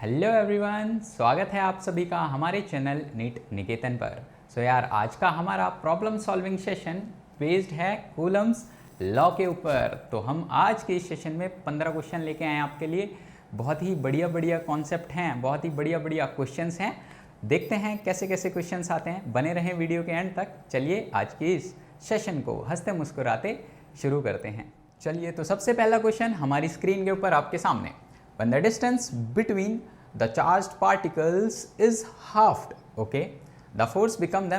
Hello everyone, स्वागत है आप सभी का हमारे चैनल नीट निकेतन पर। यार आज का हमारा प्रॉब्लम सॉल्विंग सेशन बेस्ड है कूलम्स लॉ के ऊपर। तो हम आज के इस सेशन में 15 क्वेश्चन लेके आए हैं आपके लिए। बहुत ही बढ़िया बढ़िया कॉन्सेप्ट हैं, बहुत ही बढ़िया बढ़िया क्वेश्चंस हैं। देखते हैं कैसे कैसे क्वेश्चंस आते हैं। बने रहें वीडियो के एंड तक। चलिए आज की इस सेशन को हंसते मुस्कुराते शुरू करते हैं। चलिए, तो सबसे पहला क्वेश्चन हमारी स्क्रीन के ऊपर आपके सामने। When the distance between the charged particles is halved, okay, the force becomes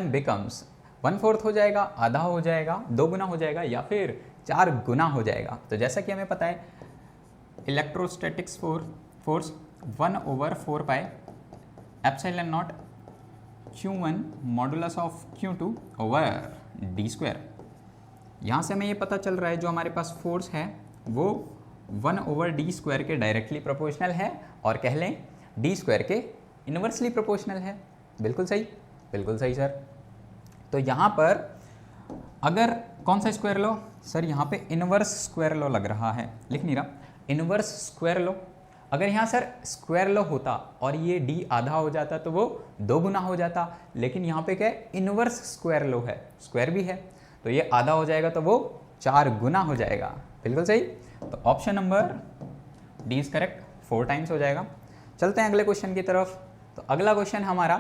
1/4 हो जाएगा, आधा हो जाएगा, 2 गुना हो जाएगा या फिर 4 गुना हो जाएगा। तो जैसा कि हमें पता है electrostatics force 1/4 pi epsilon not Q1 modulus of Q2 over d square. यहाँ से हमें ये पता चल रहा है जो हमारे पास फोर्स है वो 1/d स्क्वायर के डायरेक्टली प्रोपोर्शनल है और कह लें d स्क्वायर के इन्वर्सली प्रोपोर्शनल है। बिल्कुल सही सर। तो यहाँ पर अगर कौन सा स्क्वायर लो सर, यहाँ पे इन्वर्स स्क्वायर लो लग रहा है, लिख नहीं रहा, इन्वर्स स्क्वायर लो। अगर यहाँ सर स्क्वायर लो होता और ये d आधा हो जाता तो वो 2 गुना हो जाता, लेकिन यहाँ पे क्या है, इन्वर्स स्क्वायर लो है, स्क्वायर भी है, तो ये आधा हो जाएगा तो वो 4 गुना हो जाएगा। बिल्कुल सही। तो option number D is correct, 4 times हो जाएगा। चलते हैं अगले क्वेश्चन की तरफ। तो अगला क्वेश्चन हमारा,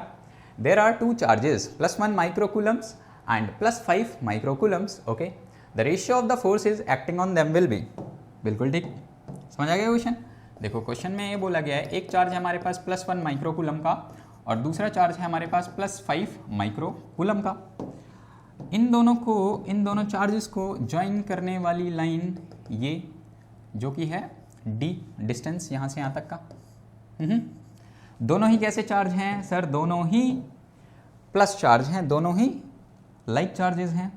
there are 2 charges +1 microcoulombs and +5 microcoulombs, okay, the ratio of the force is acting on them will be. बिल्कुल ठीक, समझ आ गया क्वेश्चन। देखो क्वेश्चन में ये बोला गया है एक चार्ज है हमारे पास +1 माइक्रोकूलम का और दूसरा चार्ज है हमारे पास +5 माइक्रोकूलम का। इन दोनों चार्जेस को ज्वाइन करने वाली लाइन ये जो कि है d डिस्टेंस यहाँ से यहाँ तक का। दोनों ही कैसे चार्ज हैं सर, दोनों ही प्लस चार्ज हैं, दोनों ही लाइक चार्जेस हैं।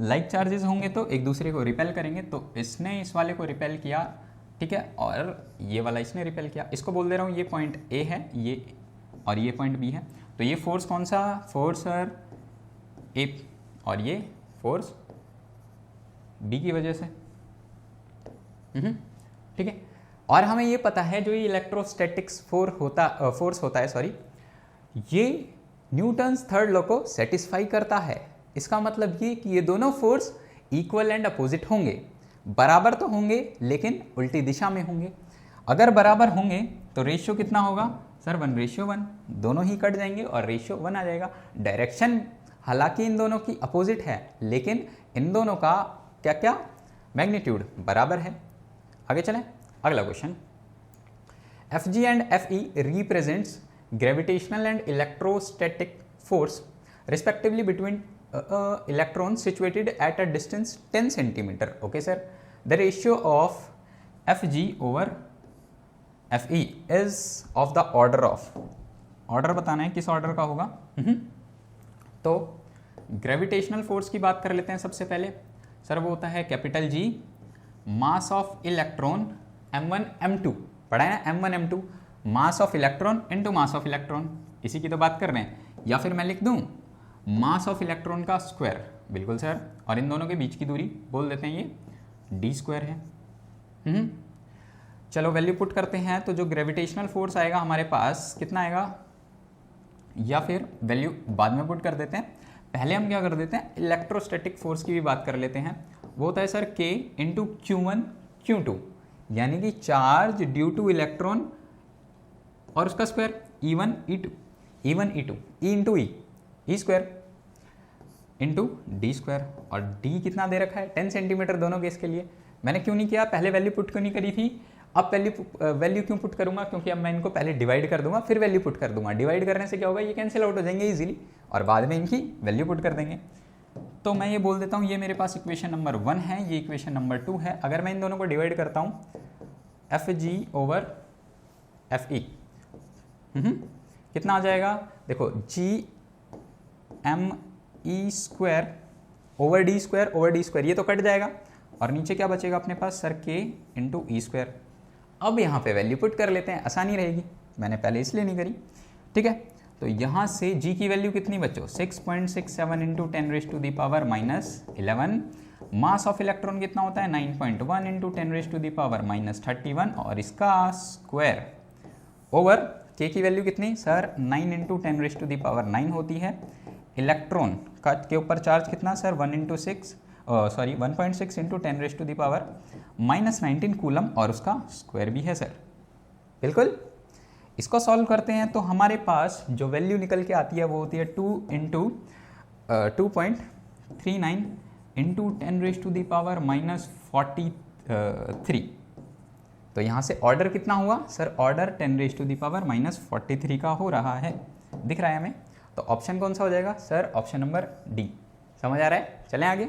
लाइक चार्जेस होंगे तो एक दूसरे को रिपेल करेंगे, तो इसने इस वाले को रिपेल किया, ठीक है, और ये वाला इसने रिपेल किया। इसको बोल दे रहा हूँ ये पॉइंट A है, ये और ये पॉइंट B है। तो ये फोर्स कौन सा फोर्स सर, A, और ये फोर्स B की वजह से। ठीक है। और हमें ये पता है जो ये इलेक्ट्रोस्टैटिक्स फोर्स होता है सॉरी, ये न्यूटन्स थर्ड लॉ को सेटिस्फाई करता है। इसका मतलब ये कि ये दोनों फोर्स इक्वल एंड अपोजिट होंगे, बराबर तो होंगे लेकिन उल्टी दिशा में होंगे। अगर बराबर होंगे तो रेशियो कितना होगा सर, 1:1, दोनों ही कट जाएंगे और रेशियो 1 आ जाएगा। डायरेक्शन हालांकि इन दोनों की अपोजिट है लेकिन इन दोनों का क्या क्या मैग्नीट्यूड बराबर है। आगे चलें, अगला question. Fg and Fe represents gravitational and electrostatic force respectively between electrons situated at a distance 10 centimetre. Okay sir, the ratio of Fg over Fe is of the order of, order बताना है किस order का होगा। तो gravitational force की बात कर लेते हैं सबसे पहले। सर वो होता है capital G, mass of electron m1 m2, पढ़ा है ना, m1 m2, mass of electron into mass of electron, इसी की तो बात कर रहे हैं। या फिर मैं लिख दूं मास ऑफ इलेक्ट्रॉन का स्क्वायर। बिल्कुल सर। और इन दोनों के बीच की दूरी बोल देते हैं ये d स्क्वायर है। चलो वैल्यू पुट करते हैं। तो जो ग्रेविटेशनल फोर्स आएगा हमारे पास कितना आएगा, या फिर वैल्यू बाद में पुट कर देते हैं। पहले हम क्या कर देते हैं, इलेक्ट्रोस्टैटिक फोर्स की भी बात कर लेते हैं। वो होता है sir K into Q1 Q2, यानी कि चार्ज ड्यू टू इलेक्ट्रॉन और उसका square E1 E2 E into E square into D square. और D कितना दे रखा है, 10 सेंटीमीटर दोनों केस के लिए। मैंने क्यों नहीं किया, पहले वैल्यू पुट क्यों नहीं करी थी, अब वैल्यू क्यों पुट करूंगा, क्योंकि अब मैं इनको पहले डिवाइड कर दूंगा फिर वैल्यू पुट कर दूंगा। डिवाइड करने से क्या होगा, ये कैंसिल आउट हो जाएंगे इजीली और बाद में इनकी वैल्यू पुट कर देंगे। तो मैं ये बोल देता हूँ ये मेरे पास इक्वेशन नंबर 1 है, ये इक्वेशन नंबर 2 है। अगर मैं इन दोनों को डिवाइड करता हूँ Fg ओवर Fe, कितना आ जाएगा, देखो Gme square over D square, ये तो कट जाएगा और नीचे क्या बचेगा अपने पास sir, K into E square. अब यहाँ पे वैल्यू पुट कर लेते हैं, आसानी रहेगी, मैंने पहले इसलिए नहीं करी, ठीक है। तो यहाँ से G की वैल्यू कितनी बच्चों, 6.67 इंटू 10⁻⁻11। मास ऑफ इलेक्ट्रॉन कितना होता है, 9.1 इंटू 10⁻⁻31 और इसका स्क्वायर ओवर के की वैल्यू कितनी सर 9 इंटू 10⁻⁹ होती है। इलेक्ट्रॉन का के ऊपर चार्ज कितना सर 1.6 इंटू 10⁻⁻19 कूलम और उसका स्क्वायर भी है सर। बिल्कुल, इसको सॉल्व करते हैं तो हमारे पास जो वैल्यू निकल के आती है वो होती है 2 इंटू 2.39 इंटू 10⁻⁻43। तो यहाँ से ऑर्डर कितना हुआ सर, ऑर्डर 10⁻⁻43 का हो रहा है, दिख रहा है हमें। तो ऑप्शन कौन सा हो जाएगा सर, ऑप्शन नंबर डी। समझ आ रहा है? चलें आगे,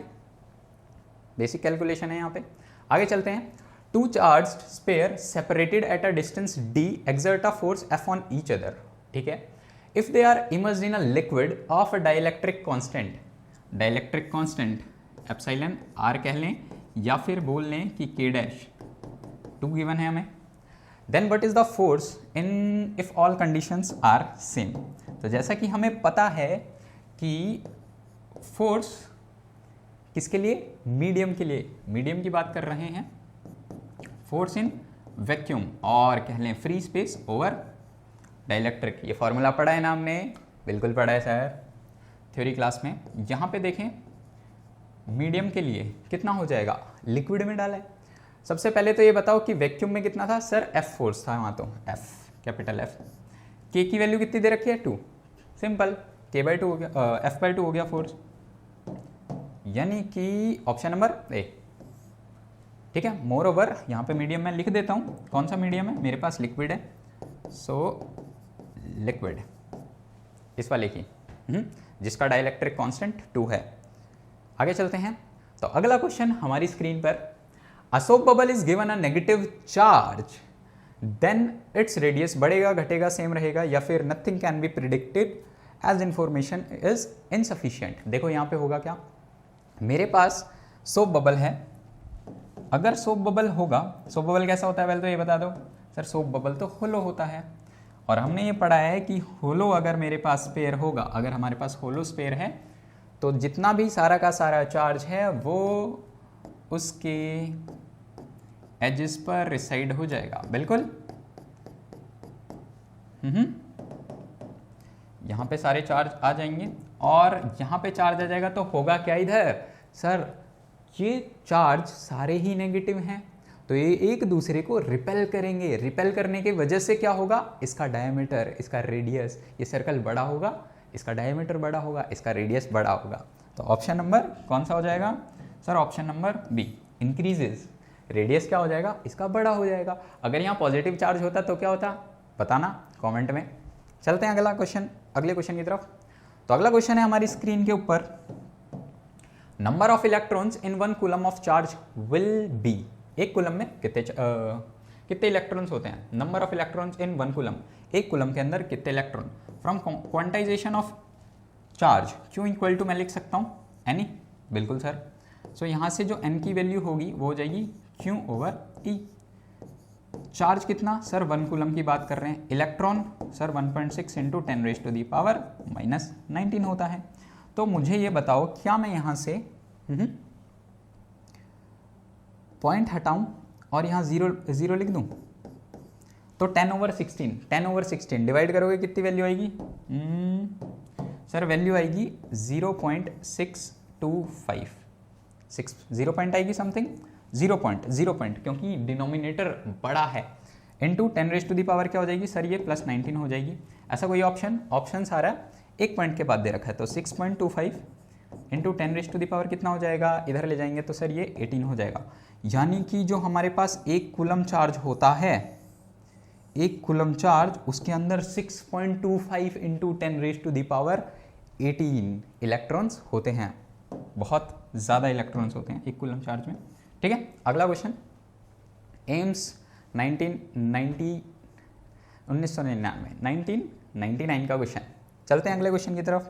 बेसिक कैलकुलेशन है यहाँ पे। आगे चलते हैं। Two charged spheres separated at a distance d exert a force F on each other, ठीक है। If they are immersed in a liquid of a dielectric constant epsilon r कह लें या फिर बोल लें कि k डैश 2 गिवन है हमें। Then what is the force in if all conditions are same. तो जैसा कि हमें पता है कि फोर्स किसके लिए, मीडियम के लिए, मीडियम की बात कर रहे हैं, फोर्स इन वैक्यूम और कह लें फ्री स्पेस ओवर डाइलेक्ट्रिक। ये फॉर्मूला पढ़ा है ना हमने, बिल्कुल पढ़ा है सर थ्योरी क्लास में। यहाँ पे देखें मीडियम के लिए कितना हो जाएगा, लिक्विड में डाला है। सबसे पहले तो ये बताओ कि वैक्यूम में कितना था सर, F फोर्स था वहाँ, तो F कैपिटल F। K की वैल्यू कितनी दे रखी है 2, सिंपल K/2 हो गया, F/2 हो गया फोर्स, यानी कि ऑप्शन नंबर ए, ठीक है। मोर ओवर यहाँ पे मीडियम मैं लिख देता हूँ, कौन सा मीडियम है मेरे पास, लिक्विड है, सो लिक्विड इस वाले की जिसका डाइलेक्ट्रिक कांस्टेंट 2 है। आगे चलते हैं। तो अगला क्वेश्चन हमारी स्क्रीन पर, a soap bubble is given a negative charge then its radius बढ़ेगा घटेगा सेम रहेगा या फिर nothing can be predicted as information is insufficient. देखो यहाँ पे होगा क्या, मेरे पास सोप बबल है, अगर सोप बबल होगा, सोप बबल कैसा होता है पहले तो ये बता दो सर, सोप बबल तो होलो होता है और हमने ये पढ़ा है कि होलो अगर मेरे पास स्पेयर होगा, अगर हमारे पास होलो स्पेयर है तो जितना भी सारा का सारा चार्ज है वो उसके एजेस पर रिसाइड हो जाएगा। बिल्कुल यहाँ पे सारे चार्ज आ जाएंगे और यहाँ पे चार्ज आ जाएगा तो होगा क्या इधर सर, ये चार्ज सारे ही नेगेटिव हैं तो ये एक दूसरे को रिपेल करेंगे। रिपेल करने की वजह से क्या होगा, इसका डायमीटर, इसका रेडियस, ये सर्कल बड़ा होगा, इसका डायमीटर बड़ा होगा, इसका रेडियस बड़ा होगा। तो ऑप्शन नंबर कौन सा हो जाएगा sir, option number B, increases. Radius क्या हो जाएगा, इसका बड़ा हो जाएगा। अगर यहाँ पॉजिटिव चार्ज होता तो क्या होता, बताना कमेंट में। चलते हैं अगला क्वेश्चन, अगले क्वेश्चन की तरफ। तो अगला क्वेश्चन है हमारी स्क्रीन के ऊपर, number of electrons in 1 coulomb of charge will be. एक कूलम में कितने इलेक्ट्रॉन्स होते हैं, number of electrons in 1 coulomb, एक कूलम के अंदर कितने electron. From quantization of charge Q equal to मैं लिख सकता हूँ एनी, बिल्कुल सर। सो यहाँ से जो n की वैल्यू होगी वो हो जाएगी Q ओवर E। चार्ज कितना सर, 1 कूलम की बात कर रहे हैं, इलेक्ट्रॉन सर 1.6 इंटू 10⁻⁻19 होता है। तो मुझे ये बताओ क्या मैं यहाँ से पॉइंट हटाऊं और यहाँ जीरो लिख दूं, तो 10/16 डिवाइड करोगे कितनी वैल्यू आएगी सर, वैल्यू आएगी 0.625, 0 पॉइंट आएगी समथिंग, 0 पॉइंट क्योंकि डिनोमिनेटर बड़ा है, इंटू 10⁻⁻ क्या हो जाएगी सर, ये +19 हो जाएगी। ऐसा कोई ऑप्शन सारा एक पॉइंट के बाद दे रखा है, तो 6.25 इंटू 10⁻⁻ कितना हो जाएगा, इधर ले जाएंगे तो सर ये 18 हो जाएगा। यानी कि जो हमारे पास एक कूलम चार्ज होता है, एक कूलम चार्ज, उसके अंदर 6.25 इंटू 10⁻18 इलेक्ट्रॉन्स होते हैं। बहुत ज़्यादा इलेक्ट्रॉन्स होते हैं एक कूलम चार्ज में, ठीक है। अगला क्वेश्चन, एम्स 1999 का क्वेश्चन। चलते हैं अगले क्वेश्चन की तरफ।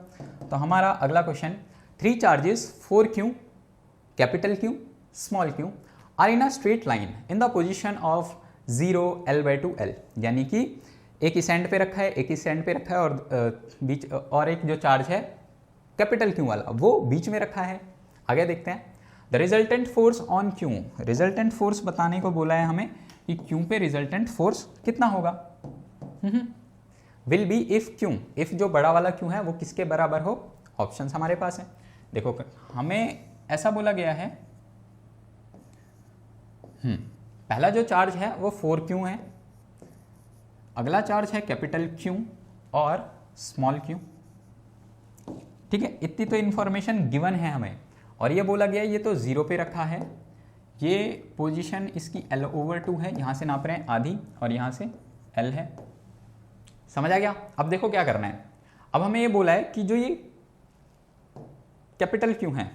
तो हमारा अगला question, 3 charges 4Q, capital Q, small q are in a straight line in the position of 0 L/2L, यानी कि एक इस एंड पे रखा है, एक इस एंड पे रखा है और बीच और एक जो चार्ज है कैपिटल Q वाला वो बीच में रखा है। आगे देखते हैं, the resultant force on Q, resultant force बताने को बोला है हमें कि Q पे रिजल्टेंट फोर्स कितना होगा। Will be if Q, if जो बड़ा वाला क्यू है वो किसके बराबर हो, ऑप्शंस हमारे पास है। देखो हमें ऐसा बोला गया है, पहला जो चार्ज है वो 4Q है, अगला चार्ज है कैपिटल Q और स्मॉल q, ठीक है। इतनी तो इंफॉर्मेशन गिवन है हमें, और ये बोला गया ये तो 0 पे रखा है, ये पोजीशन इसकी L/2 है, यहाँ से नाप रहे हैं आधी और यहाँ से L है, समझ आ गया। अब देखो क्या करना है, अब हमें ये बोला है कि जो ये कैपिटल Q है,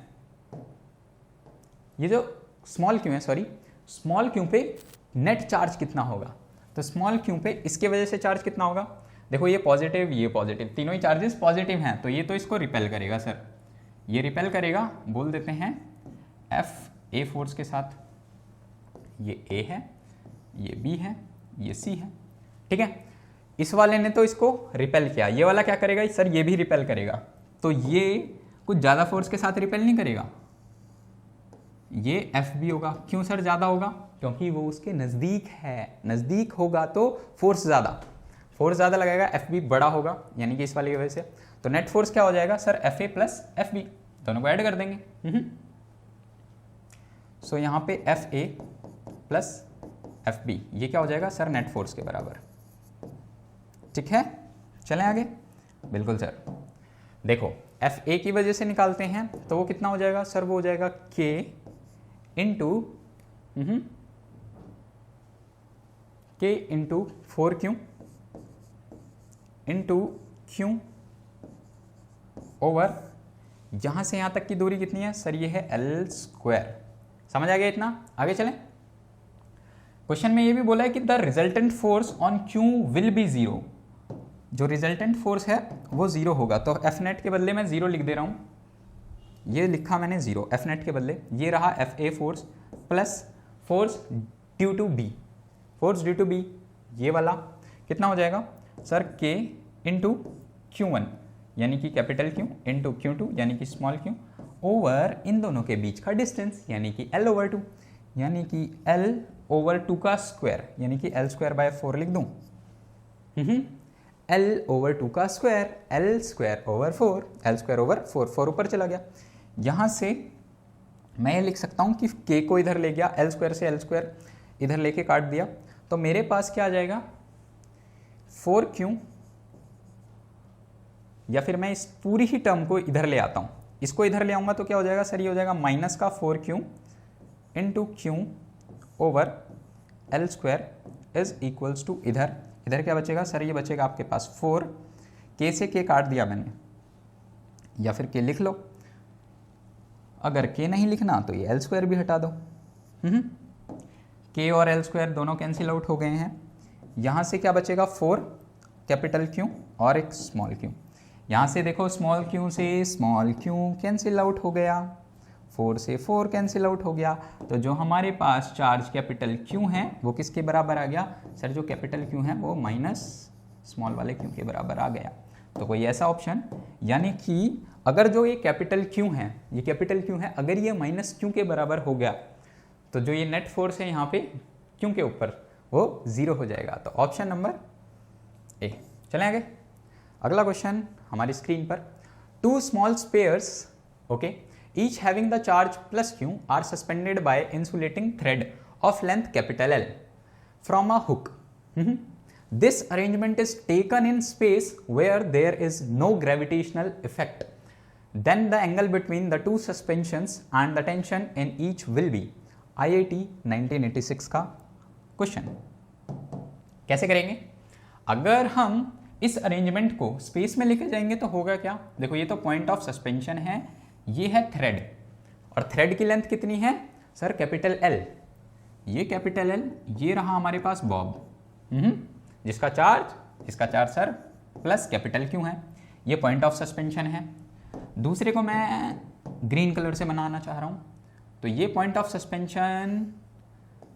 ये जो स्मॉल q है, सॉरी स्मॉल q पे नेट चार्ज कितना होगा, तो स्मॉल q पे इसके वजह से चार्ज कितना होगा, देखो ये पॉजिटिव, तीनों ही चार्जेस पॉजिटिव हैं, तो ये तो इसको रिपेल करेगा सर, ये रिपेल करेगा, बोल देते हैं F A फोर्स के साथ, ये A है, ये B है, ये C है, ठीक है। इस वाले ने तो इसको रिपेल किया, ये वाला क्या करेगा सर, ये भी रिपेल करेगा, तो ये कुछ ज़्यादा फोर्स के साथ रिपेल नहीं करेगा, ये FB होगा। क्यों सर ज़्यादा होगा, क्योंकि वो उसके नज़दीक है, नज़दीक होगा तो फोर्स ज़्यादा लगाएगा, FB बड़ा होगा, यानी कि इस वाले की वजह से, तो नेट फोर्स क्या हो जाएगा सर, FA प्लस FB, दोनों को ऐड कर देंगे। सो यहाँ पे FA प्लस FB ये क्या हो जाएगा सर, नेट फोर्स के बराबर, ठीक है। चलें आगे, बिल्कुल सर। देखो FA की वजह से निकालते हैं तो वो कितना हो जाएगा सर, वो हो जाएगा K into 4Q into Q over, यहां से यहां तक की दूरी कितनी है सर, ये है L²। समझ आ गया इतना, आगे चलें। क्वेश्चन में ये भी बोला है कि the resultant force on Q will be 0, जो रिजल्टेंट फोर्स है वो 0 होगा, तो F नेट के बदले मैं 0 लिख दे रहा हूँ, ये लिखा मैंने 0 F नेट के बदले, ये रहा FA force plus force due to B, force due to B ये वाला कितना हो जाएगा सर, K इंटू Q1 यानी कि कैपिटल Q इंटू Q2 यानी कि स्मॉल q ओवर इन दोनों के बीच का डिस्टेंस यानी कि L/2, यानी कि L/2 का स्क्वायर, यानी कि L²/4 लिख दूं, L/2 का स्क्वायर, L²/4, L²/4, 4 ऊपर चला गया। यहाँ से मैं ये लिख सकता हूँ कि K को इधर ले गया, L² से L² इधर लेके काट दिया, तो मेरे पास क्या आ जाएगा 4Q, या फिर मैं इस पूरी ही टर्म को इधर ले आता हूँ, इसको इधर ले आऊँगा तो क्या हो जाएगा सर, ये हो जाएगा माइनस का 4Q into Q over L² is equals to इधर क्या बचेगा सर, ये बचेगा आपके पास 4, K से K काट दिया मैंने, या फिर K लिख लो, अगर K नहीं लिखना तो ये L² भी हटा दो, K और L² दोनों कैंसिल आउट हो गए हैं, यहाँ से क्या बचेगा 4 कैपिटल Q और एक स्मॉल q, यहाँ से देखो स्मॉल q से स्मॉल q कैंसिल आउट हो गया, 4 से 4 कैंसिल आउट हो गया, तो जो हमारे पास चार्ज कैपिटल Q है वो किसके बराबर आ गया सर, जो कैपिटल Q है वो माइनस स्मॉल वाले Q के बराबर आ गया। तो कोई ऐसा ऑप्शन, यानी कि अगर जो ये कैपिटल Q है, ये कैपिटल Q है, अगर ये माइनस Q के बराबर हो गया तो जो ये नेट फोर्स है यहाँ पे Q के ऊपर वो 0 हो जाएगा, तो ऑप्शन नंबर ए। चलें आगे, अगला क्वेश्चन हमारी स्क्रीन पर, 2 small spheres okay each having the charge plus Q are suspended by insulating thread of length capital L from a hook. This arrangement is taken in space where there is no gravitational effect. Then the angle between the two suspensions and the tension in each will be. IIT 1986 का question. कैसे करेंगे, अगर हम इस arrangement को space में लेके जाएंगे तो होगा क्या, देखो ये तो पॉइंट ऑफ सस्पेंशन है, ये है थ्रेड, और थ्रेड की लेंथ कितनी है सर, कैपिटल L, ये कैपिटल L, ये रहा हमारे पास बॉब, जिसका charge sir plus capital Q है, ये पॉइंट ऑफ सस्पेंशन है। दूसरे को मैं ग्रीन कलर से बनाना चाह रहा हूँ, तो ये पॉइंट ऑफ सस्पेंशन,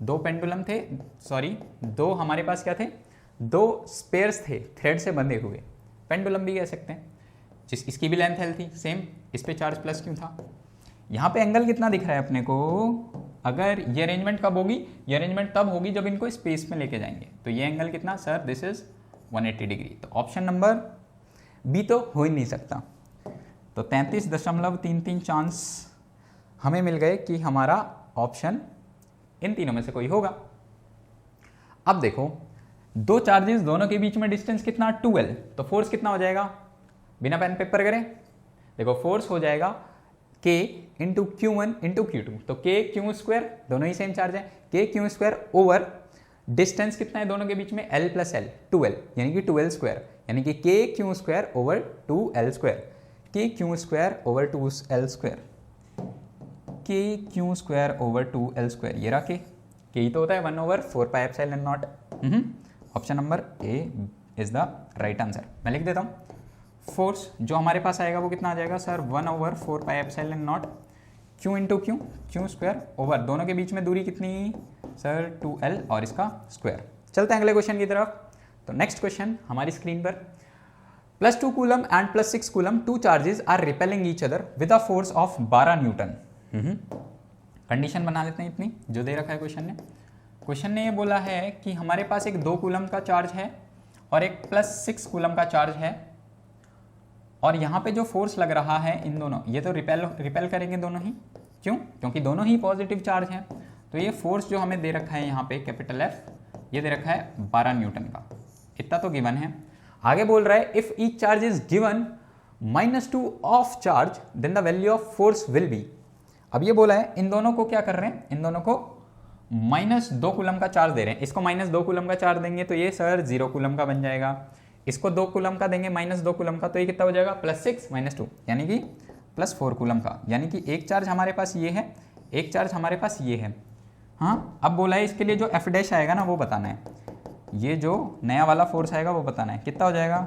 2 पेंडुलम थे, सॉरी 2 हमारे पास क्या थे, 2 स्पेयर्स थे थ्रेड से बंधे हुए, पेंडुलम भी कह सकते हैं, इसकी भी लेंथ L थी सेम, इस पे चार्ज प्लस Q था। यहाँ पे एंगल कितना दिख रहा है अपने को, अगर ये अरेंजमेंट कब होगी, ये अरेंजमेंट तब होगी जब इनको स्पेस में लेके जाएंगे, तो ये एंगल कितना सर, दिस इज 180 डिग्री। तो ऑप्शन नंबर बी तो हो ही नहीं सकता। तो 33.33 चांस हमें मिल गए कि हमारा ऑप्शन इन तीनों में से कोई होगा। अब देखो, दो चार्जेस दोनों के बीच में डिस्टेंस कितना 12, तो फोर्स कितना हो जाएगा, बिना पेन पेपर करें देखो, फोर्स हो जाएगा k into Q1 into Q2, तो k क्यू स्क्वायर, दोनों ही सेम चार्ज है, k Q square over distance कितना है दोनों के बीच में L प्लस L 12, यानी कि 12 स्क्वायर, यानी कि k Q square over 2L square, k Q square over 2L square, k Q square over 2L square, ये रहा k ही तो होता है 1 over 4 pi epsilon not. Option number A is the right answer. मैं लिख देता हूँ, फोर्स जो हमारे पास आएगा वो कितना आ जाएगा sir, 1 over 4 pi epsilon not Q into Q square over दोनों के बीच में दूरी कितनी सर 2L और इसका स्क्वायर। चलते हैं अगले क्वेश्चन की तरफ। तो नेक्स्ट क्वेश्चन हमारी स्क्रीन पर, +2 coulomb and +6 coulomb, two charges are repelling each other with a force of 12 newton. Condition बना लेते हैं इतनी जो दे रखा है क्वेश्चन ने ये बोला है कि हमारे पास एक 2 कूलम का चार्ज है और एक +6 कूलम का चार्ज है, और यहाँ पे जो फोर्स लग रहा है इन दोनों, ये तो रिपेल करेंगे दोनों ही, क्यों, क्योंकि दोनों ही पॉजिटिव चार्ज हैं। तो ये फोर्स जो हमें दे रखा है यहाँ पे कैपिटल F, ये दे रखा है 12 न्यूटन का, इतना तो गिवन है। आगे बोल रहा है if each charge is given -2 of charge then the value of force will be. अब ये बोला है इन दोनों को क्या कर रहे हैं, इन दोनों को -2 कूलम का चार्ज दे रहे हैं, इसको -2 कूलम का चार्ज देंगे तो ये सर 0 कूलम का बन जाएगा, इसको 2 कूलम का देंगे -2 कूलम का, तो ये कितना हो जाएगा +6 -2, यानी कि +4 कूलम का, यानी कि एक चार्ज हमारे पास ये है, एक चार्ज हमारे पास ये है। हाँ, अब बोला है इसके लिए जो F डैश आएगा ना वो बताना है, ये जो नया वाला फोर्स आएगा वो बताना है, कितना हो जाएगा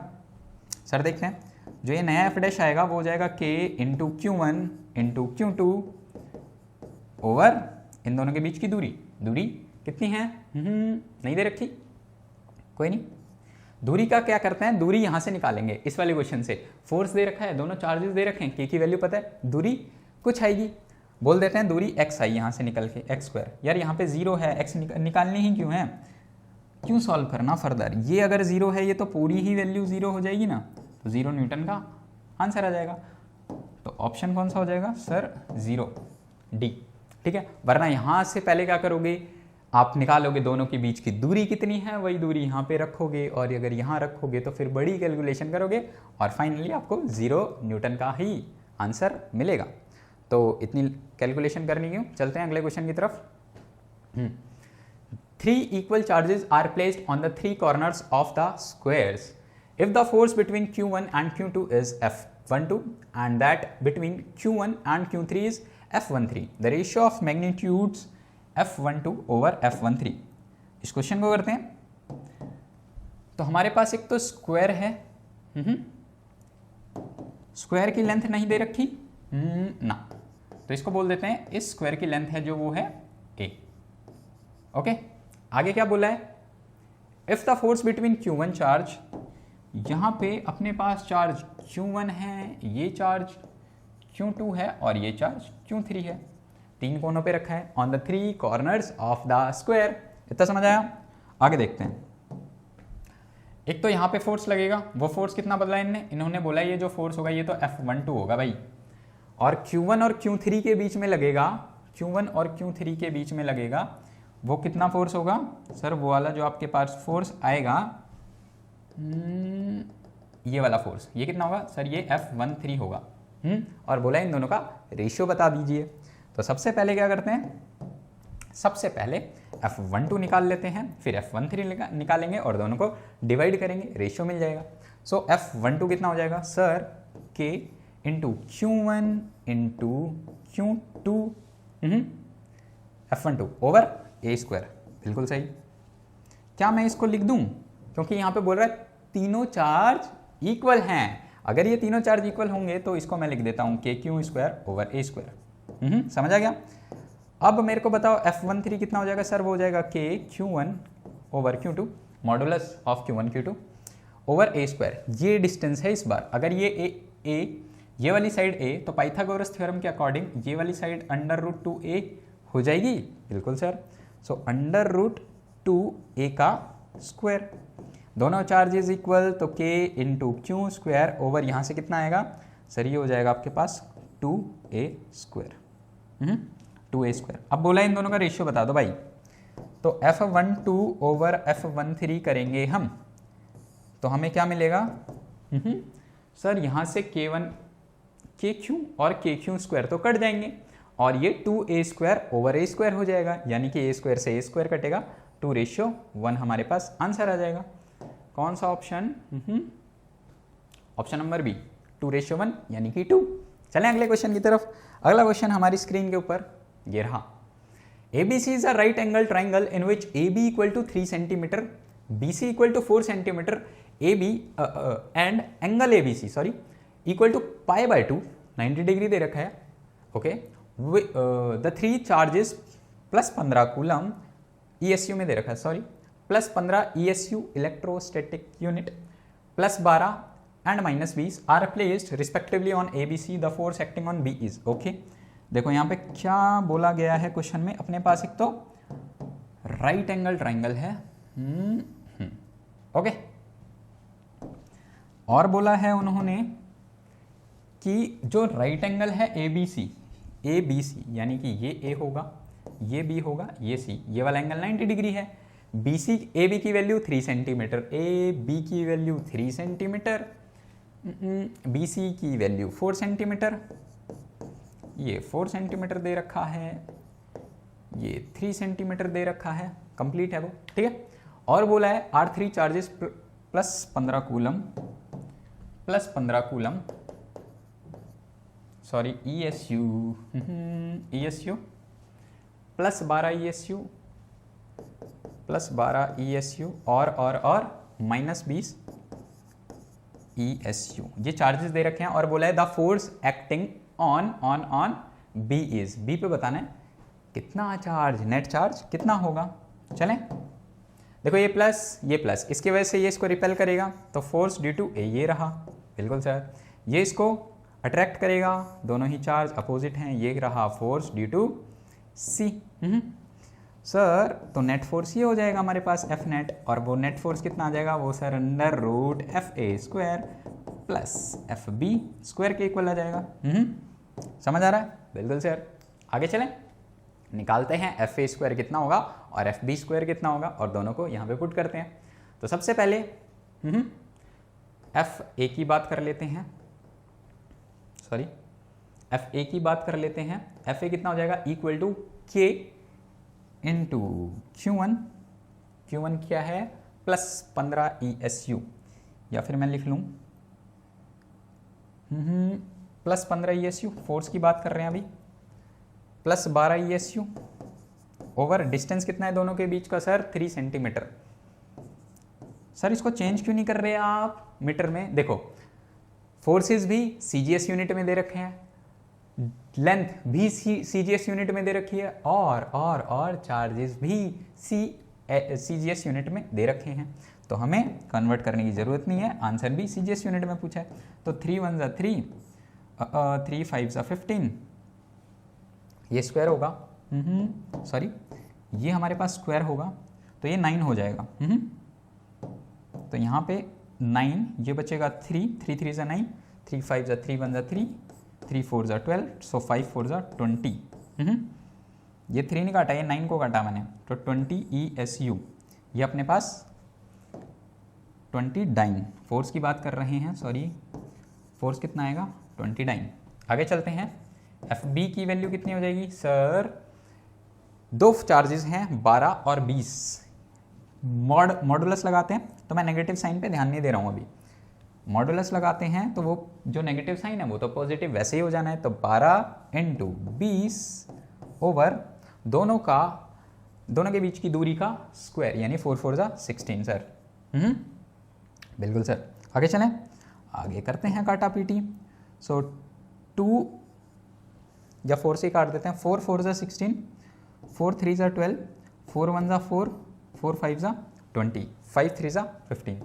सर, देखते हैं। जो ये नया F डैश आएगा वो हो जाएगा k into Q1 into Q2 over in दोनों के बीच की दूरी कितनी है, नहीं दे रखी, कोई नहीं, दूरी का क्या करते हैं, दूरी यहां से निकालेंगे इस वाले क्वेश्चन से। फोर्स दे रखा है, दोनों चार्जेस दे रखे हैं, k की वैल्यू पता है, दूरी कुछ आएगी, बोल देते हैं दूरी x आई यहाँ से निकल के x स्क्वायर। यार यहाँ पे 0 है, x निकालनी ही क्यों है, क्यों सॉल्व करना फर्दर, ये अगर 0 है ये तो पूरी ही वैल्यू 0 हो जाएगी ना, तो 0 न्यूटन का आंसर आ जाएगा। तो ऑप्शन कौन सा हो जाएगा सर, 0 D, ठीक है। वरना यहाँ से पहले क्या करोगे, आप निकालोगे दोनों के बीच की दूरी कितनी है, वही दूरी यहाँ पे रखोगे, और अगर यहाँ रखोगे तो फिर बड़ी कैलकुलेशन करोगे और फाइनली आपको 0 न्यूटन का ही आंसर मिलेगा। तो इतनी कैलकुलेशन करनी क्यों, चलते हैं अगले क्वेश्चन की तरफ। 3 equal charges are placed on the 3 corners of the squares. If the force between Q1 and Q2 is F12 and that between Q1 and Q3 is F13, the ratio of magnitudes F12 over F13। इस question को करते हैं। तो हमारे पास एक तो square है, square की लेंथ नहीं दे रखी ना, तो इसको बोल देते हैं इस स्क्वायर की लेंथ है जो वो है a। ओके, आगे क्या बोला है, if the force between Q1 charge, यहां पे अपने पास चार्ज Q1 है, ये चार्ज Q2 है और ये चार्ज Q3 है, 3 कोनों पे रखा है, on the 3 corners of the square. इतना समझ आया, आगे देखते हैं। एक तो यहाँ पे फोर्स लगेगा, वो फोर्स कितना बदला इन्होंने बोला ये जो फोर्स होगा ये तो F12 होगा भाई, और Q1 और Q3 के बीच में लगेगा, Q1 और Q3 के बीच में लगेगा, वो कितना फोर्स होगा सर, वो वाला जो आपके पास फोर्स आएगा, ये वाला फोर्स, ये कितना होगा सर, ये F13 होगा। और बोला इन दोनों का रेशियो बता दीजिए। तो सबसे पहले क्या करते हैं, सबसे पहले F12 निकाल लेते हैं, फिर F13 निकालेंगे और दोनों को डिवाइड करेंगे, रेशियो मिल जाएगा। सो F12 कितना हो जाएगा sir, K into Q1 into Q2 F12 over a square, बिल्कुल सही। क्या मैं इसको लिख दूं, क्योंकि यहाँ पे बोल रहा है तीनों चार्ज इक्वल हैं, अगर ये तीनों चार्ज इक्वल होंगे तो इसको मैं लिख देता हूँ KQ square over a square. समझ आ गया। अब मेरे को बताओ F13 कितना हो जाएगा सर, वो हो जाएगा KQ1 over Q2 modulus of Q1 Q2 over a square. ये डिस्टेंस है इस बार, अगर ये a ये वाली साइड a, तो पाइथागोरस थ्योरम के अकॉर्डिंग ये वाली साइड √2a हो जाएगी, बिल्कुल सर। सो √2a का स्क्वायर, दोनों चार्जेस इक्वल, तो k into Q square over यहाँ से कितना आएगा सर, ये हो जाएगा आपके पास 2a स्क्वायर, 2a स्क्वायर। अब बोला इन दोनों का रेशियो बता दो भाई, तो F12 ओवर F13 करेंगे हम, तो हमें क्या मिलेगा सर, यहाँ से k1 kq और kq स्क्वायर तो कट जाएंगे, और ये 2a square over a square हो जाएगा, यानी कि a स्क्वायर से a स्क्वायर कटेगा, 2:1 हमारे पास आंसर आ जाएगा। कौन सा ऑप्शन? ऑप्शन नंबर बी, 2:1 यानी कि 2। चलें अगले क्वेश्चन की तरफ। अगला क्वेश्चन हमारी स्क्रीन के ऊपर ये रहा। ABC is a right angle triangle in which AB equal to 3 cm, BC equal to 4 cm, AB and angle ABC equal to pi by 2, 90 degree दे रखा है। Okay, the 3 charges plus 15 coulomb ESU में दे रखा है, plus 15 ESU electrostatic unit, plus 12 and minus 20 are placed respectively on ABC, the force acting on B is okay। देखो यहाँ पे क्या बोला गया है क्वेश्चन में, अपने पास एक तो राइट एंगल ट्राइंगल है, ओके, और बोला है उन्होंने कि जो राइट एंगल है ABC यानी कि ये A होगा, ये B होगा, ये C, ये वाला एंगल 90 डिग्री है। AB की वैल्यू 3 सेंटीमीटर, AB की वैल्यू 3 सेंटीमीटर, BC की वैल्यू 4 सेंटीमीटर, ये 4 सेंटीमीटर दे रखा है, ये 3 सेंटीमीटर दे रखा है, कंप्लीट है वो, ठीक है। और बोला है R3 charges plus 15 coulomb ESU plus 12 ESU और माइनस 20 ESU, ये चार्जेस दे रखे हैं। और बोला है the force acting on B is, B पे बताना है कितना चार्ज, नेट चार्ज कितना होगा। चलें देखो, ये प्लस इसकी वजह से ये इसको रिपेल करेगा, तो फोर्स ड्यू टू A ये रहा, बिल्कुल सर। ये इसको अट्रैक्ट करेगा, दोनों ही चार्ज अपोजिट हैं, ये रहा force due to C। Sir तो नेट फोर्स ये हो जाएगा हमारे पास F नेट, और वो नेट फोर्स कितना आ जाएगा वो sir under root FA square plus FB square के इक्वल आ जाएगा। समझ आ रहा है? बिल्कुल सर। आगे चलें, निकालते हैं FA स्क्वायर कितना होगा और FB स्क्वायर कितना होगा, और दोनों को यहाँ पे पुट करते हैं। तो सबसे पहले FA की बात कर लेते हैं, FA की बात कर लेते हैं। FA कितना हो जाएगा, equal to K into Q1 क्या है, प्लस 15 ESU, या फिर मैं लिख लूँ प्लस 15 ESU, फोर्स की बात कर रहे हैं अभी, प्लस 12 ESU ओवर डिस्टेंस कितना है दोनों के बीच का सर, 3 सेंटीमीटर। सर इसको चेंज क्यों नहीं कर रहे आप मीटर में? देखो फोर्सेस भी CGS यूनिट में दे रखे हैं, लेंथ भी CGS यूनिट में दे रखी है, और चार्जेस भी CGS यूनिट में दे रखे हैं, तो हमें कन्वर्ट करने की ज़रूरत नहीं है, आंसर भी CGS यूनिट में पूछा है। तो 3 1 ज़ा 3, 3 5 ज़ा 15, ये स्क्वायर होगा, ये हमारे पास स्क्वायर होगा, तो ये 9 हो जाएगा। तो यहाँ पे 9, ये बचेगा 3 3 ज़ा 9, 3 5 ज़ा 3 1 ज़ा 3, 3 4 ज़ा 12, सो 5 4 ज़ा 20। ये 3 नहीं काटा, ये 9 को काटा मैंने, तो 20 ESU, ये अपने पास 20 डाइन, फोर्स की बात कर रहे हैं, फोर्स कितना आएगा 20 डाइन। आगे चलते हैं, FB की वैल्यू कितनी हो जाएगी सर, दो चार्जेस हैं 12 और 20, मॉडुलस लगाते हैं, तो मैं नेगेटिव साइन पे ध्यान नहीं दे रहा हूँ अभी, मॉडुलस लगाते हैं तो वो जो नेगेटिव साइन है वो तो पॉजिटिव वैसे ही हो जाना है, तो 12 इंटू 20 ओवर दोनों के बीच की दूरी का स्क्वायर, यानी 4 4 ज़ा 16 सर। बिल्कुल सर। आगे चलें, आगे करते हैं काटा पीटी। सो 2 या 4 से काट देते हैं, 4 4 ज़ा 16, 4 3 ज़ा 12, 4 1 ज़ा 4, 4 5 ज़ा 20, 5 3 ज़ा 15।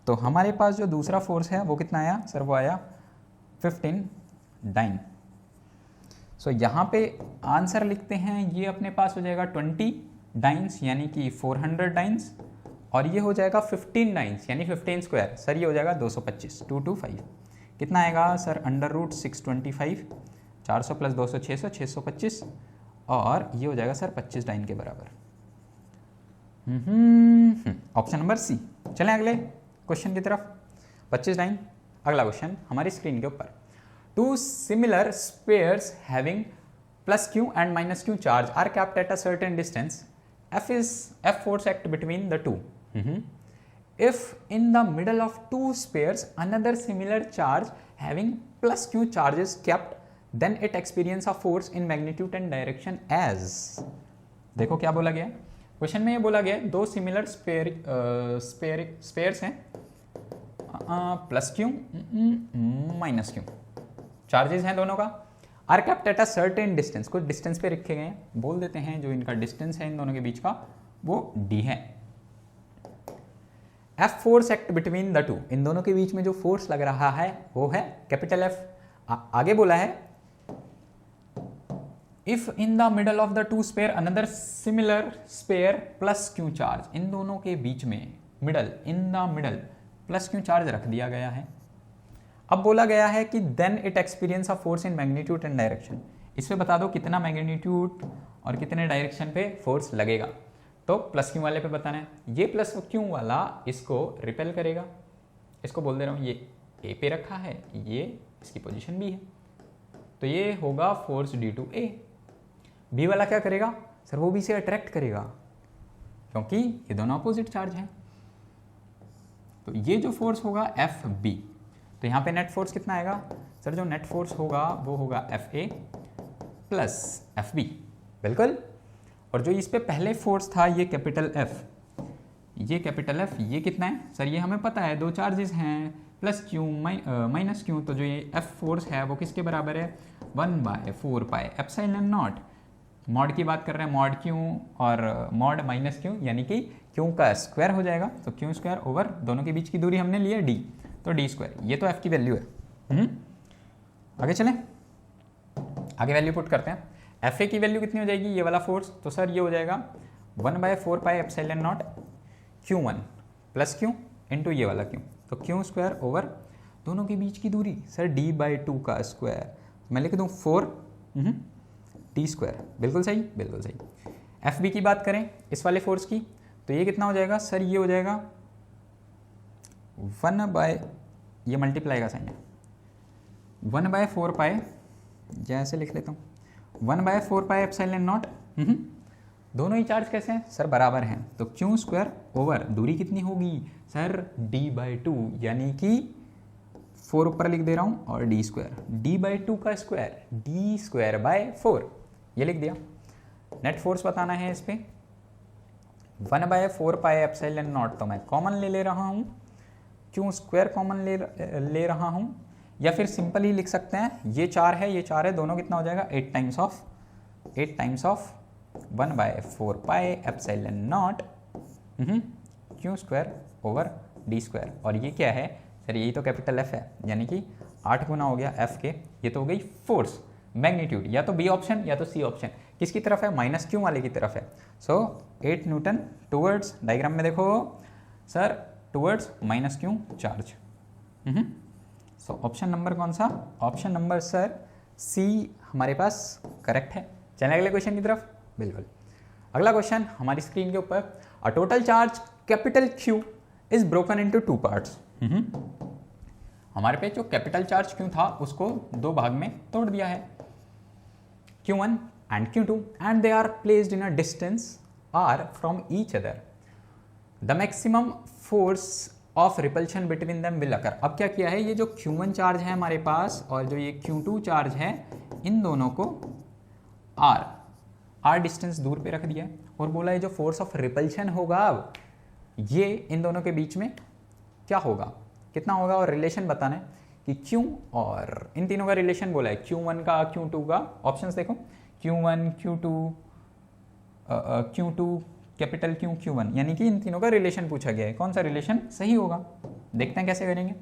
तो हमारे पास जो दूसरा फोर्स है वो कितना आया सर, वो आया 15 डाइन। सो यहाँ पे आंसर लिखते हैं, ये अपने पास हो जाएगा 20 डाइन्स, यानी कि 400 डाइन्स, और ये हो जाएगा 15 9 यानी 15 स्क्वायर, सर ये हो जाएगा 225, 225 कितना आएगा सर, √625, 400 + 200 600, 625 और ये हो जाएगा सर 25 9 के बराबर। Option number C. चलें अगले क्वेश्चन की तरफ, 25 9। अगला क्वेश्चन हमारी स्क्रीन के ऊपर, two similar spheres having +q and -q charge are kept at a certain distance. F force act between the two. If in the middle of two spares another similar charge having +q charge is kept, then it experience a force in magnitude and direction as. देखो क्या बोला गया question में, ये बोला गया दो similar spheres हैं, +q -q चार्जेस हैं दोनों का, are kept at a certain distance, कुछ डिस्टेंस पे रखे गए हैं, बोल देते हैं जो इनका डिस्टेंस है इन दोनों के बीच का वो d है। F force act between the two, इन दोनों के बीच में जो फोर्स लग रहा है वो है कैपिटल F। आगे बोला है if in the middle of the two sphere another similar sphere +q charge, इन दोनों के बीच में middle, in the middle +q charge रख दिया गया है। अब बोला गया है कि then it experience a force in magnitude and direction, इसमें बता दो कितना मैग्नीट्यूड और कितने डायरेक्शन पे फोर्स लगेगा। तो +q वाले पे बताना है, ये +q वाला इसको रिपेल करेगा, इसको बोल दे रहा हूँ ये A पे रखा है, ये इसकी पोजीशन B है, तो ये होगा फोर्स D2A। B वाला क्या करेगा सर, वो B से अट्रैक्ट करेगा क्योंकि ये दोनों अपोजिट चार्ज हैं। तो ये जो फोर्स होगा FB, तो यहाँ पे नेट फोर्स कितना आएगा सर, जो नेट फोर्स होगा वो होगा FA + FB, बिल्कुल। और जो इस पे पहले फोर्स था ये कैपिटल F, ये कैपिटल F, ये कितना है सर, ये हमें पता है दो चार्जेस हैं +q -q, तो जो ये F फोर्स है वो किसके बराबर है 1/4πε0। मॉड की बात कर रहे हैं, मॉड q और मॉड -q यानी कि q का स्क्वायर हो जाएगा, तो q² ओवर दोनों के बीच की दूरी हमने ली है d, तो d², ये तो F की वैल्यू है। आगे चलें, आगे वैल्यू पुट करते हैं। FA की वैल्यू कितनी हो जाएगी, ये वाला फोर्स, तो सर ये हो जाएगा 1/4πε0 q1 +q इंटू ये वाला q, तो q² ओवर दोनों के बीच की दूरी सर d/2 का स्क्वायर, मैं लिख दूँ 4 t², बिल्कुल सही, बिल्कुल सही। FB की बात करें इस वाले फोर्स की, तो ये कितना हो जाएगा सर, ये हो जाएगा 1/, ये मल्टीप्लाई का साइन है, 1/4π, जैसे लिख लेता हूँ 1/4πε0। दोनों ही चार्ज कैसे हैं सर, बराबर हैं, तो q² ओवर दूरी कितनी होगी सर d/2, यानी कि 4 ऊपर लिख दे रहा हूँ और d², d/2 का स्क्वायर d²/4, ये लिख दिया। नेट फोर्स बताना है इस पे, 1/4πε0 तो मैं कॉमन ले रहा हूँ, q² कॉमन ले रहा हूँ, या फिर सिंपल ही लिख सकते हैं, ये 4 है, ये 4 है, दोनों कितना हो जाएगा 8 times of 1/4πε0 q² over d², और ये क्या है सर, यही तो कैपिटल F है, यानी कि 8 गुना हो गया F के, ये तो हो गई फोर्स। मैग्नीट्यूड या तो B ऑप्शन या तो C ऑप्शन, किसकी तरफ है, -q वाले की तरफ है। सो 8 न्यूटन टूवर्ड्स, डायग्राम में देखो sir, towards -q charge. So option number कौन सा, ऑप्शन नंबर सर C हमारे पास करेक्ट है। चलें अगले क्वेश्चन की तरफ, बिल्कुल। अगला क्वेश्चन हमारी स्क्रीन के ऊपर, a total charge capital Q is broken into 2 parts. हमारे पे जो कैपिटल चार्ज Q था उसको 2 भाग में तोड़ दिया है, Q1 and Q2, and they are placed in a distance r from each other. The maximum force of repulsion between them will occur. अब क्या किया है, ये जो Q1 चार्ज है हमारे पास और जो ये Q2 चार्ज है, इन दोनों को r डिस्टेंस दूर पे रख दिया है, और बोला है जो फोर्स ऑफ रिपल्शन होगा अब ये इन दोनों के बीच में क्या होगा, कितना होगा, और रिलेशन बताना है कि Q और इन तीनों का रिलेशन बोला है, Q1 का Q2 का, ऑप्शंस देखो Q1 Q2 capital Q Q1, यानी कि इन तीनों का रिलेशन पूछा गया है, कौन सा रिलेशन सही होगा, देखते हैं कैसे करेंगे।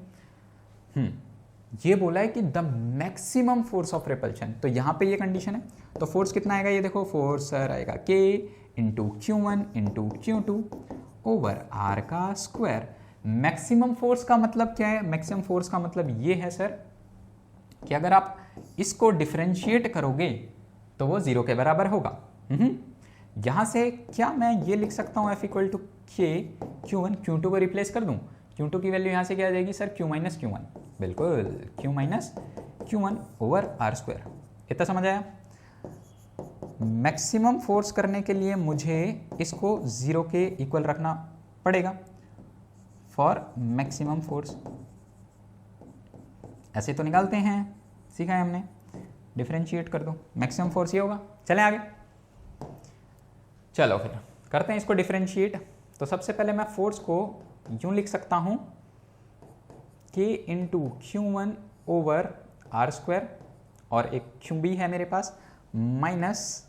ये बोला है कि the maximum force of repulsion, तो यहाँ पे ये कंडीशन है, तो फोर्स कितना आएगा, ये देखो फोर्स सर आएगा K into Q1 into Q2 over R का स्क्वायर। मैक्सिमम फोर्स का मतलब क्या है? मैक्सिमम फोर्स का मतलब ये है सर कि अगर आप इसको डिफरेंशिएट करोगे तो वो 0 के बराबर होगा। यहां से क्या मैं ये लिख सकता हूं F इक्वल टू के Q1, Q2 को रिप्लेस कर दूं। Q2 की वैल्यू यहां से क्या आ जाएगी सर? Q माइनस Q1, बिल्कुल Q minus Q1 over R square. इतना समझ आया? मैक्सिमम फोर्स करने के लिए मुझे इसको 0 के इक्वल रखना पड़ेगा फॉर मैक्सिमम फोर्स। ऐसे तो निकालते हैं, सीखा है हमने। डिफरेंशिएट कर दो, मैक्सिमम फोर्स ये होगा। चलें आगे, चलो फिर करते हैं इसको डिफरेंशिएट। तो सबसे पहले मैं फोर्स को यूं लिख सकता हूं K into Q1 over R square, और एक Qb है मेरे पास, माइनस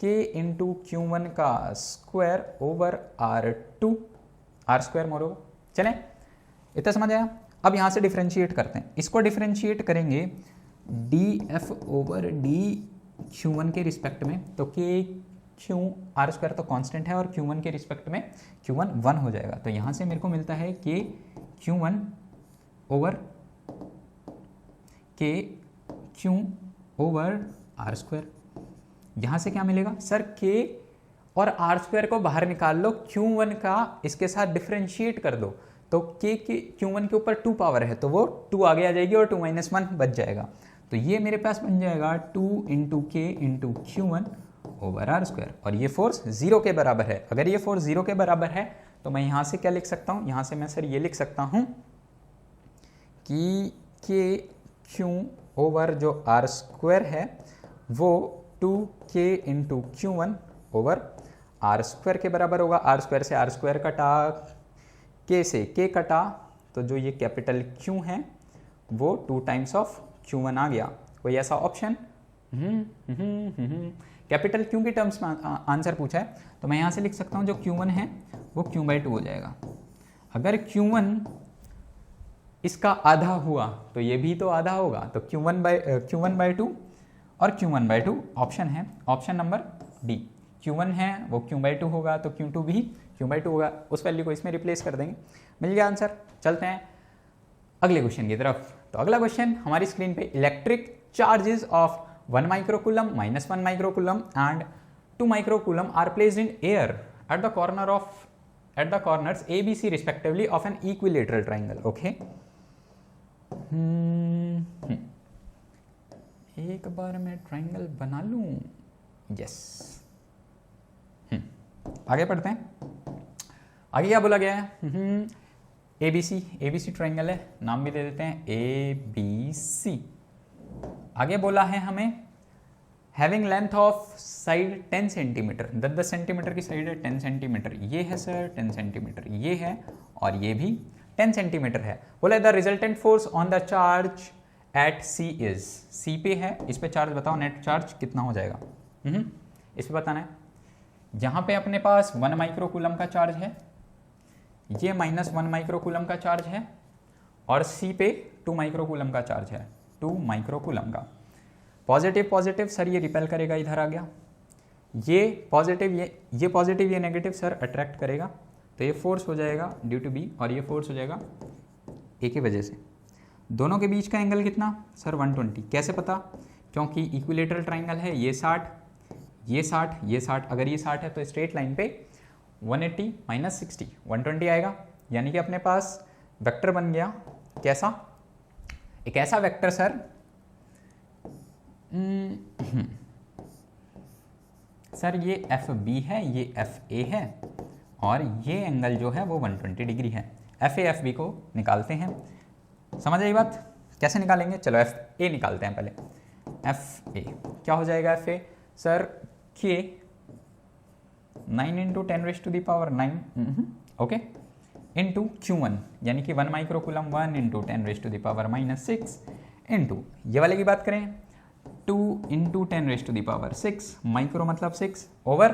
K इंटू Q1 का square over R2 R square more. चलें, इतना समझ आया? अब यहां से डिफरेंशिएट करते हैं। इसको डिफरेंशिएट करेंगे df ओवर डी Q1 के रिस्पेक्ट में, तो K Q आर स्क्वायर तो कांस्टेंट है और Q1 के रिस्पेक्ट में Q1 1 हो जाएगा। तो यहां से मेरे को मिलता है कि Q1 over K Q over R square. यहां से क्या मिलेगा सर? K और आर स्क्वायर को बाहर निकाल लो, Q1 का इसके साथ डिफरेंशिएट कर दो, तो K की Q1 के ऊपर 2 पावर है तो वो 2 आगे आ जाएगी और 2 माइनस 1 बच जाएगा। तो ये मेरे पास बन जाएगा 2 इंटू के into Q1 over R square, और ये फोर्स 0 के बराबर है। अगर ये फोर्स 0 के बराबर है तो मैं यहां से क्या लिख सकता हूं? यहां से मैं सर ये लिख सकता हूं कि के क्यू ओवर जो आर स्क्वायर है वो 2k into Q1 over R square के बराबर होगा। आर स्क्वायर से आर स्क्वायर कटा, k से k कटा, तो जो ये कैपिटल Q है वो 2 टाइम्स ऑफ Q1 आ गया। कोई ऐसा ऑप्शन? कैपिटल Q की टर्म्स में आंसर पूछा है, तो मैं यहाँ से लिख सकता हूँ जो Q1 है वो Q/2 हो जाएगा। अगर Q1 इसका आधा हुआ तो ये भी तो आधा होगा, तो Q1/2 और Q1/2 ऑप्शन है, ऑप्शन नंबर डी। Q1 है वो Q/2 होगा, तो Q2 भी Q/2 होगा। उस वैल्यू को इसमें रिप्लेस कर देंगे, मिल गया आंसर। चलते हैं अगले क्वेश्चन की तरफ। तो अगला क्वेश्चन हमारी स्क्रीन पे, electric charges of 1 microcoulomb, -1 microcoulomb and 2 microcoulomb are placed in air at the corners ABC respectively of an equilateral triangle. Okay. एक बार मैं ट्राइंगल बना लूं। यस, आगे पढ़ते हैं। आगे क्या बोला गया है? ABC ट्राइंगल है, नाम भी दे देते हैं ABC। आगे बोला है हमें having length of side 10 centimetre, 10 centimetre की साइड है, 10 सेंटीमीटर ये है सर, 10 सेंटीमीटर ये है, और ये भी 10 सेंटीमीटर है। बोला the resultant force on the charge at C is, C पे है, इस पे चार्ज बताओ, नेट चार्ज कितना हो जाएगा? इस पे बताना है। यहाँ पे अपने पास 1 माइक्रोकूलम का चार्ज है, ये -1 माइक्रोकूलम का चार्ज है, और C पे 2 माइक्रोकूलम का चार्ज है, 2 माइक्रोकूलम का। पॉजिटिव पॉजिटिव सर ये रिपेल करेगा, इधर आ गया, ये पॉजिटिव ये पॉजिटिव ये नेगेटिव सर अट्रैक्ट करेगा, तो ये फोर्स हो जाएगा ड्यू टू बी, और ये फोर्स हो जाएगा ए की वजह से। दोनों के बीच का एंगल कितना सर? 120। कैसे पता? क्योंकि इक्विलेटरल ट्राइंगल है, ये 60 ये 60 ये 60, अगर ये 60 है तो स्ट्रेट लाइन पे 180 - 60 120 आएगा। यानी कि अपने पास वेक्टर बन गया कैसा? एक ऐसा वेक्टर सर सर ये FB है, ये FA है, और ये एंगल जो है वो 120 डिग्री है। FA FB को निकालते हैं, समझ आई बात? कैसे निकालेंगे? चलो FA निकालते हैं पहले। FA क्या हो जाएगा? FA sir K 9 × 10⁻⁹ okay, into Q1 यानी कि 1 माइक्रोकूलम 1 × 10⁻⁻6 इंटू, ये वाले की बात करें 2 × 10⁻⁶, माइक्रो मतलब 6, over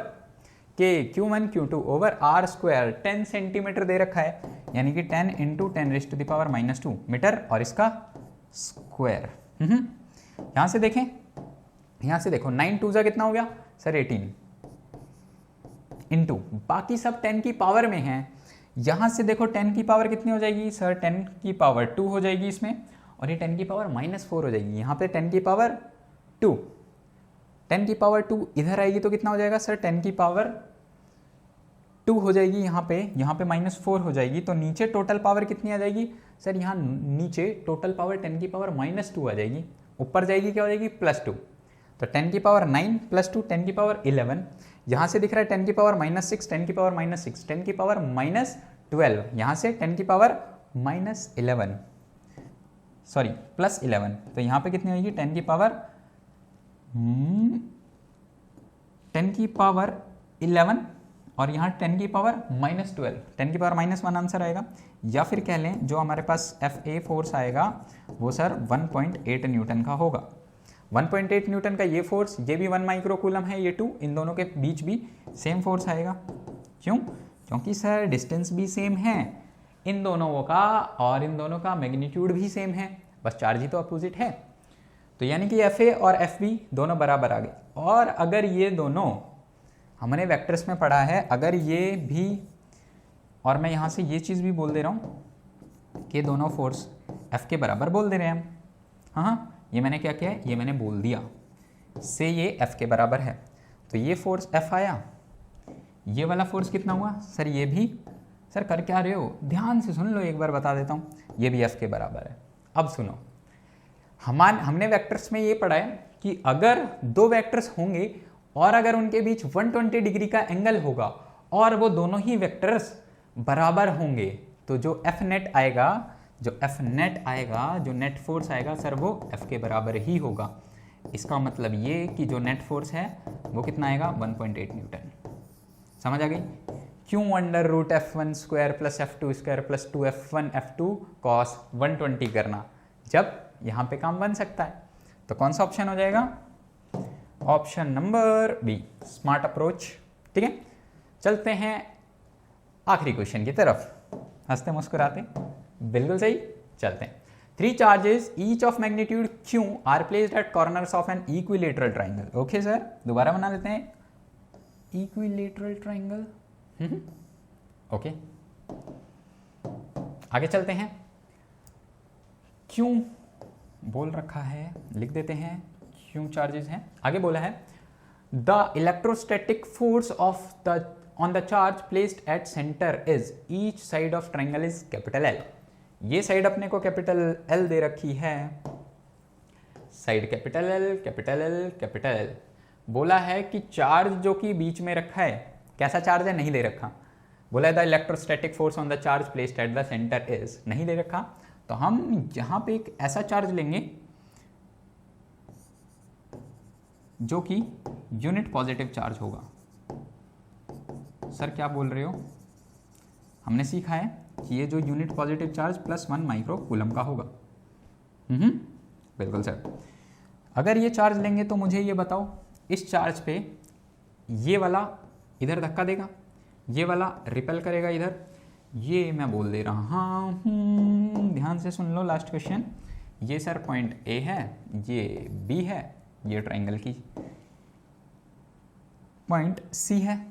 K Q1 Q2 over R square 10 centimetre दे रखा है, यानी कि 10 × 10⁻⁻2 मीटर, और इसका स्क्वायर। यहां से देखें, यहां से देखो 9 2 कितना हो गया सर? 18 इंटू बाकी सब 10 की पावर में है, यहाँ से देखो 10 की पावर कितनी हो जाएगी सर, 10 की पावर 2 हो जाएगी इसमें, और ये 10 की पावर -4 हो जाएगी। यहाँ पे 10 की पावर 2, 10 की पावर 2 इधर आएगी तो कितना हो जाएगा सर, 10 की पावर 2 हो जाएगी यहाँ पे -4 हो जाएगी, तो नीचे टोटल पावर कितनी आ जाएगी सर, यहाँ नीचे टोटल पावर 10 की पावर -2 आ जाएगी, ऊपर जाएगी क्या हो जाएगी +2, तो 10 की पावर 9 +2 10 की पावर 11, यहाँ से दिख रहा है 10 की पावर -6, 10 की पावर -6, 10 की पावर -12, यहाँ से 10 की पावर -11 सॉरी +11, तो यहाँ पे कितनी होगी 10 की पावर 11 और यहाँ 10 की पावर -12, 10 की पावर -1 आंसर आएगा। या फिर कह लें जो हमारे पास FA फोर्स आएगा वो सर 1.8 न्यूटन का होगा। 1.8 न्यूटन का ये फोर्स, ये भी 1 माइक्रो कूलम है, ये 2, इन दोनों के बीच भी सेम फोर्स आएगा। क्यों? क्योंकि सर डिस्टेंस भी सेम है इन दोनों का, और इन दोनों का मैग्नीट्यूड भी सेम है, बस चार्ज ही तो अपोजिट है। तो यानी कि FA और FB दोनों बराबर आ गए। और अगर ये दोनों, हमने वेक्टर्स में पढ़ा है, अगर ये भी, और मैं यहाँ से ये चीज़ भी बोल दे रहा हूँ कि दोनों फोर्स F के बराबर बोल दे रहे हैं हम। हाँ, ये मैंने क्या किया है, ये मैंने बोल दिया से ये F के बराबर है, तो ये फोर्स F आया, ये वाला फोर्स कितना हुआ सर, ये भी, सर कर क्या रहे हो, ध्यान से सुन लो, एक बार बता देता हूँ, ये भी F के बराबर है। अब सुनो, हमने वेक्टर्स में ये पढ़ा है कि अगर दो वेक्टर्स होंगे और अगर उनके बीच 120 डिग्री का एंगल होगा और वो दोनों ही वेक्टर्स बराबर होंगे, तो जो F नेट आएगा, जो नेट फोर्स आएगा सर वो F के बराबर ही होगा। इसका मतलब ये कि जो नेट फोर्स है वो कितना आएगा 1.8 न्यूटन। समझ आ गई? क्यों √F1² + F2² + 2F1 F2 cos 120 करना, जब यहाँ पे काम बन सकता है। तो कौन सा ऑप्शन हो जाएगा? Option number B, smart approach. ठीक है, चलते हैं आखिरी क्वेश्चन की तरफ, हंसते मुस्कुराते, बिल्कुल सही। चलते हैं। 3 charges each of magnitude Q are placed at corners of an equilateral triangle. Okay sir, दोबारा बना लेते हैं, इक्विलेटरल ट्राइंगल। ओके, आगे चलते हैं। क्यों बोल रखा है, लिख देते हैं, क्यों चार्जेस हैं। आगे बोला है the electrostatic force of the on the charge placed at centre is each side of triangle is capital L। ये साइड अपने को कैपिटल L दे रखी है, side capital L capital L capital L। बोला है कि चार्ज जो कि बीच में रखा है, कैसा चार्ज है नहीं दे रखा। बोला है the electrostatic force on the charge placed at the centre is, नहीं दे रखा। तो हम यहां पे एक ऐसा चार्ज लेंगे जो कि यूनिट पॉजिटिव चार्ज होगा। सर क्या बोल रहे हो? हमने सीखा है कि ये जो unit positive charge +1 micro coulomb का होगा। बिल्कुल सर। अगर ये चार्ज लेंगे तो मुझे ये बताओ, इस चार्ज पे ये वाला इधर धक्का देगा, ये वाला रिपेल करेगा इधर, ये मैं बोल दे रहा हूँ, ध्यान से सुन लो लास्ट क्वेश्चन। ये सर पॉइंट A है, ये B है, ये ट्राइंगल की पॉइंट C है।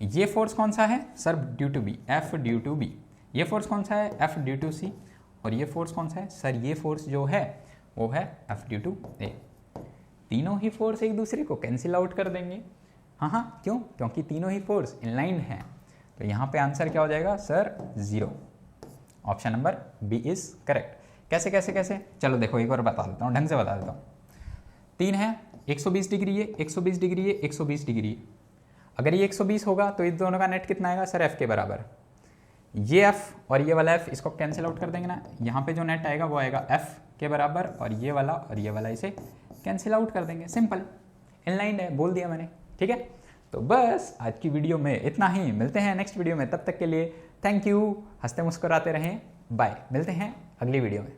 ये फोर्स कौन सा है sir? Due to B, F due to B. ये फोर्स कौन सा है? F due to C। और ये फोर्स कौन सा है सर? ये फोर्स जो है वो है F ड्यू टू A। तीनों ही फोर्स एक दूसरे को कैंसिल आउट कर देंगे। हाँ, क्यों? क्योंकि तीनों ही फोर्स इनलाइन है। तो यहाँ पे आंसर क्या हो जाएगा sir? 0। Option number B is correct. कैसे कैसे कैसे? चलो देखो एक बार बता देता हूँ, ढंग से बता देता हूँ। 3 है, 120 डिग्री है, 120 डिग्री है, 120 डिग्री है। अगर ये 120 होगा तो इन दोनों का नेट कितना आएगा सर? F के बराबर। ये F और ये वाला F इसको कैंसिल आउट कर देंगे ना, यहाँ पे जो नेट आएगा वो आएगा F के बराबर, और ये वाला इसे कैंसिल आउट कर देंगे। सिंपल, इनलाइन है, बोल दिया मैंने। ठीक है, तो बस आज की वीडियो में इतना ही। मिलते हैं नेक्स्ट वीडियो में, तब तक के लिए थैंक यू। हंसते मुस्कुराते रहें, बाय। मिलते हैं अगली वीडियो में।